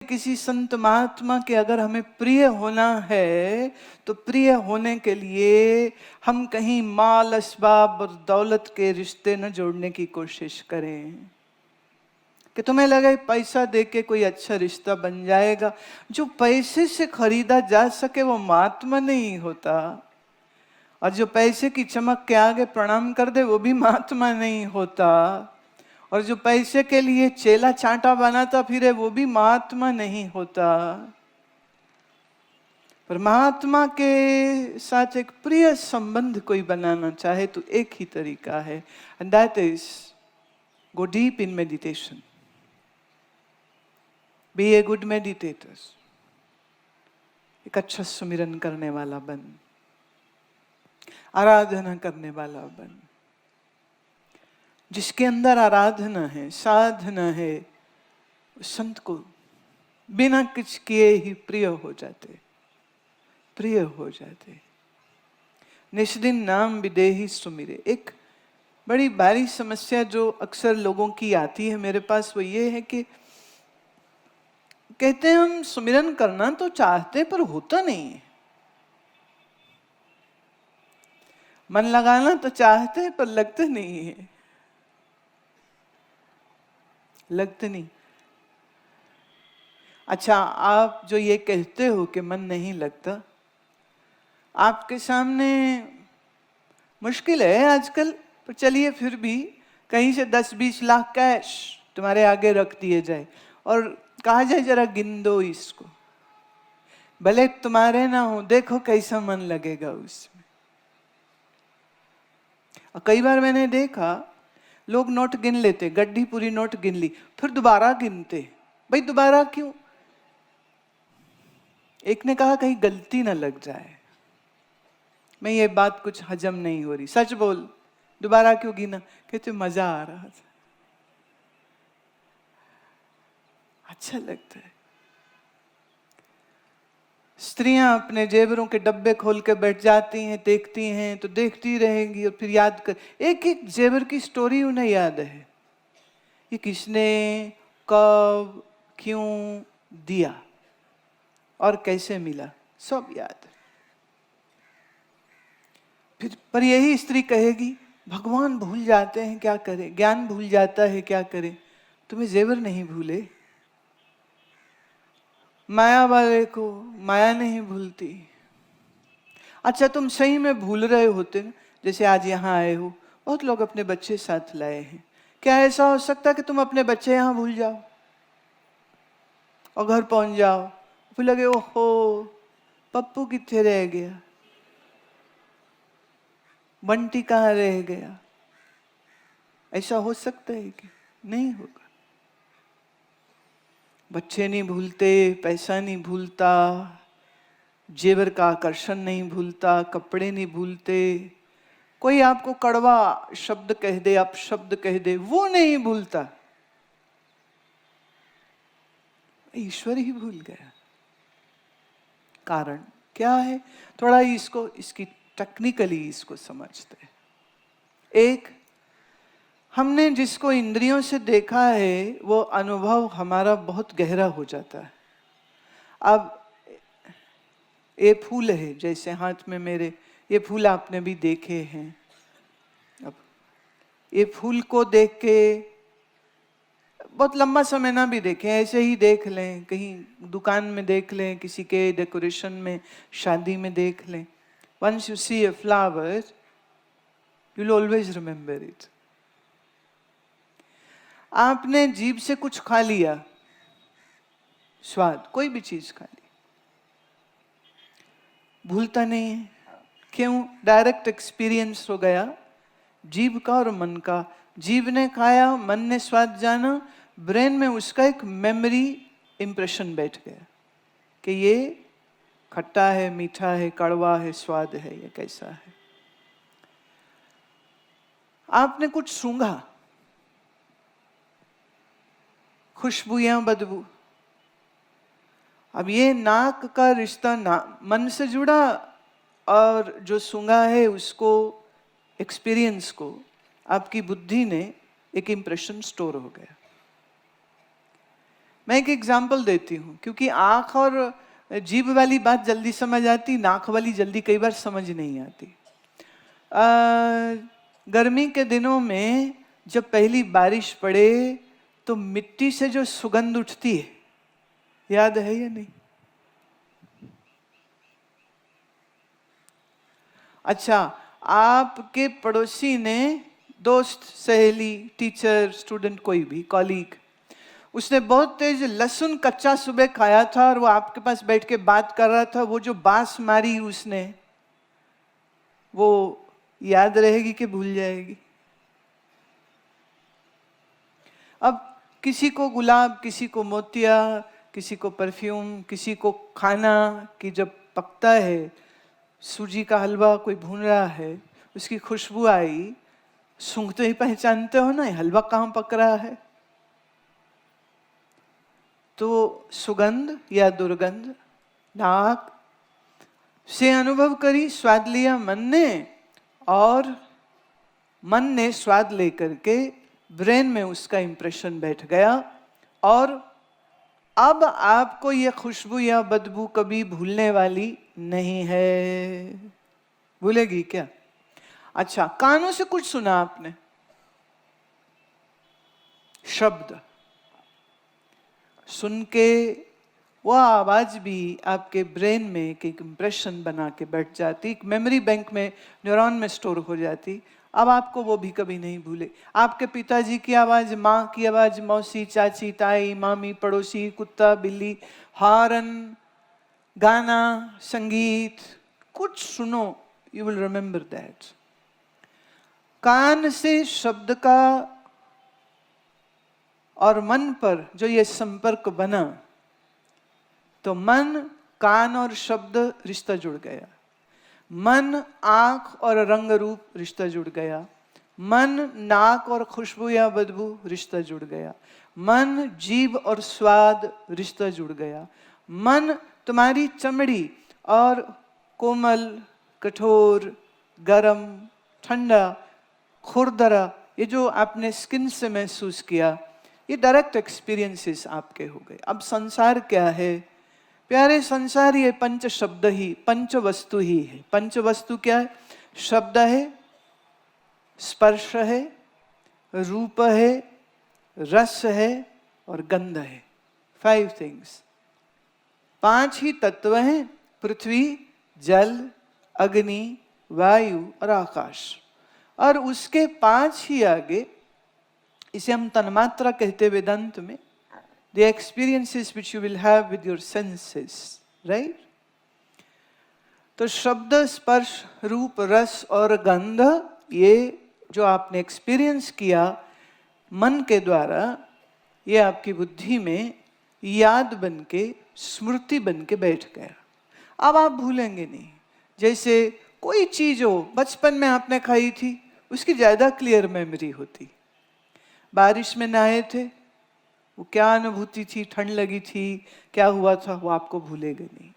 किसी संत महात्मा के अगर हमें प्रिय होना है तो प्रिय होने के लिए हम कहीं माल असबाब और दौलत के रिश्ते न जोड़ने की कोशिश करें कि तुम्हें लगे पैसा देके कोई अच्छा रिश्ता बन जाएगा। जो पैसे से खरीदा जा सके वो महात्मा नहीं होता, और जो पैसे की चमक के आगे प्रणाम कर दे वो भी महात्मा नहीं होता, और जो पैसे के लिए चेला चांटा बनाता फिरे वो भी महात्मा नहीं होता। पर महात्मा के साथ एक प्रिय संबंध कोई बनाना चाहे तो एक ही तरीका है, and that is go deep in meditation, be a good meditator. एक अच्छा सुमिरन करने वाला बन, आराधना करने वाला बन। जिसके अंदर आराधना है, साधना है, संत को बिना कुछ किए ही प्रिय हो जाते, प्रिय हो जाते। निष्दिन नाम विदेही सुमिरे। एक बड़ी भारी समस्या जो अक्सर लोगों की आती है मेरे पास वो ये है कि कहते हैं हम सुमिरन करना तो चाहते पर होता नहीं है, मन लगाना तो चाहते हैं पर लगते नहीं है, लगते नहीं। अच्छा, आप जो ये कहते हो कि मन नहीं लगता, आपके सामने मुश्किल है आजकल, पर चलिए फिर भी कहीं से 10-20 लाख कैश तुम्हारे आगे रख दिए जाए और कहा जाए जरा गिन दो इसको, भले तुम्हारे ना हो, देखो कैसा मन लगेगा उसमें। और कई बार मैंने देखा लोग नोट गिन लेते, गड्डी पूरी नोट गिन ली, फिर दोबारा गिनते। भाई दोबारा क्यों? एक ने कहा कहीं गलती ना लग जाए। मैं ये बात कुछ हजम नहीं हो रही, सच बोल, दोबारा क्यों गिना? कहते मजा आ रहा था, अच्छा लगता है। स्त्रियां अपने जेवरों के डब्बे खोल के बैठ जाती हैं, देखती हैं तो देखती रहेंगी और फिर याद कर, एक एक जेवर की स्टोरी उन्हें याद है, ये किसने कब क्यों दिया और कैसे मिला, सब याद है। फिर पर यही स्त्री कहेगी भगवान भूल जाते हैं क्या करें, ज्ञान भूल जाता है क्या करें। तुम्हें जेवर नहीं भूले, माया वाले को माया नहीं भूलती। अच्छा तुम सही में भूल रहे होते ना, जैसे आज यहाँ आए हो, बहुत लोग अपने बच्चे साथ लाए हैं, क्या ऐसा हो सकता कि तुम अपने बच्चे यहाँ भूल जाओ और घर पहुंच जाओ फिर लगे ओहो पप्पू कितने रह गया, बंटी कहाँ रह गया? ऐसा हो सकता है कि नहीं होगा। बच्चे नहीं भूलते, पैसा नहीं भूलता, जेवर का आकर्षण नहीं भूलता, कपड़े नहीं भूलते, कोई आपको कड़वा शब्द कह दे, आप शब्द कह दे, वो नहीं भूलता, ईश्वर ही भूल गया। कारण क्या है? थोड़ा इसकी टेक्निकली इसको समझते हैं। एक, हमने जिसको इंद्रियों से देखा है वो अनुभव हमारा बहुत गहरा हो जाता है। अब ये फूल है, जैसे हाथ में मेरे ये फूल आपने भी देखे हैं, अब ये फूल को देख के बहुत लंबा समय ना भी देखें, ऐसे ही देख लें, कहीं दुकान में देख लें, किसी के डेकोरेशन में, शादी में देख लें। Once you see a flower you will always remember it. आपने जीभ से कुछ खा लिया, स्वाद कोई भी चीज खा ली, भूलता नहीं है। क्यों? डायरेक्ट एक्सपीरियंस हो गया जीभ का और मन का। जीभ ने खाया, मन ने स्वाद जाना, ब्रेन में उसका एक मेमोरी इंप्रेशन बैठ गया कि ये खट्टा है, मीठा है, कड़वा है, स्वाद है, ये कैसा है। आपने कुछ सूंघा, खुशबू या बदबू, अब ये नाक का रिश्ता मन से जुड़ा और जो सूंघा है उसको, एक्सपीरियंस को, आपकी बुद्धि ने एक इंप्रेशन स्टोर हो गया। मैं एक एग्जाम्पल देती हूँ, क्योंकि आँख और जीभ वाली बात जल्दी समझ आती, नाक वाली जल्दी कई बार समझ नहीं आती। गर्मी के दिनों में जब पहली बारिश पड़े तो मिट्टी से जो सुगंध उठती है, याद है या नहीं? अच्छा, आपके पड़ोसी ने, दोस्त, सहेली, टीचर, स्टूडेंट, कोई भी कॉलीग, उसने बहुत तेज लहसुन कच्चा सुबह खाया था और वो आपके पास बैठ के बात कर रहा था, वो जो बांस मारी उसने, वो याद रहेगी कि भूल जाएगी? अब किसी को गुलाब, किसी को मोतिया, किसी को परफ्यूम, किसी को खाना कि जब पकता है, सूजी का हलवा कोई भून रहा है, उसकी खुशबू आई, सूंघते ही पहचानते हो ना हलवा कहाँ पक रहा है। तो सुगंध या दुर्गंध, नाक से अनुभव करी, स्वाद लिया मन ने, और मन ने स्वाद लेकर के ब्रेन में उसका इंप्रेशन बैठ गया, और अब आपको यह खुशबू या बदबू कभी भूलने वाली नहीं है। भूलेगी क्या? अच्छा, कानों से कुछ सुना आपने, शब्द सुन के वो आवाज भी आपके ब्रेन में एक इंप्रेशन बना के बैठ जाती, एक मेमोरी बैंक में, न्यूरॉन में स्टोर हो जाती। अब आपको वो भी कभी नहीं भूले। आपके पिताजी की आवाज, माँ की आवाज, मौसी, चाची, ताई, मामी, पड़ोसी, कुत्ता, बिल्ली, हॉर्न, गाना, संगीत, कुछ सुनो, यू विल रिमेंबर दैट। कान से शब्द का और मन पर जो ये संपर्क बना, तो मन, कान और शब्द रिश्ता जुड़ गया। मन, आंख और रंग रूप रिश्ता जुड़ गया। मन, नाक और खुशबू या बदबू रिश्ता जुड़ गया। मन, जीभ और स्वाद रिश्ता जुड़ गया। मन, तुम्हारी चमड़ी और कोमल, कठोर, गरम, ठंडा, खुरदरा, ये जो आपने स्किन से महसूस किया, ये डायरेक्ट एक्सपीरियंसेस आपके हो गए। अब संसार क्या है प्यारे? संसार ये पंच शब्द ही, पंच वस्तु ही है। पंच वस्तु क्या है? शब्द है, स्पर्श है, रूप है, रस है और गंध है। 5 थिंग्स, 5 ही तत्व हैं, पृथ्वी, जल, अग्नि, वायु और आकाश। और उसके 5 ही आगे, इसे हम तन्मात्रा कहते हैं वेदांत में, the experiences which you will have with your senses, right? तो शब्द, स्पर्श, रूप, रस और गंध, ये जो आपने एक्सपीरियंस किया मन के द्वारा, ये आपकी बुद्धि में याद बन के, स्मृति बन के बैठ गया। अब आप भूलेंगे नहीं। जैसे कोई चीज हो बचपन में आपने खाई थी, उसकी ज्यादा क्लियर मेमोरी होती। बारिश में नहाए थे, वो क्या अनुभूति थी, ठंड लगी थी, क्या हुआ था, वो आपको भूलेगा नहीं।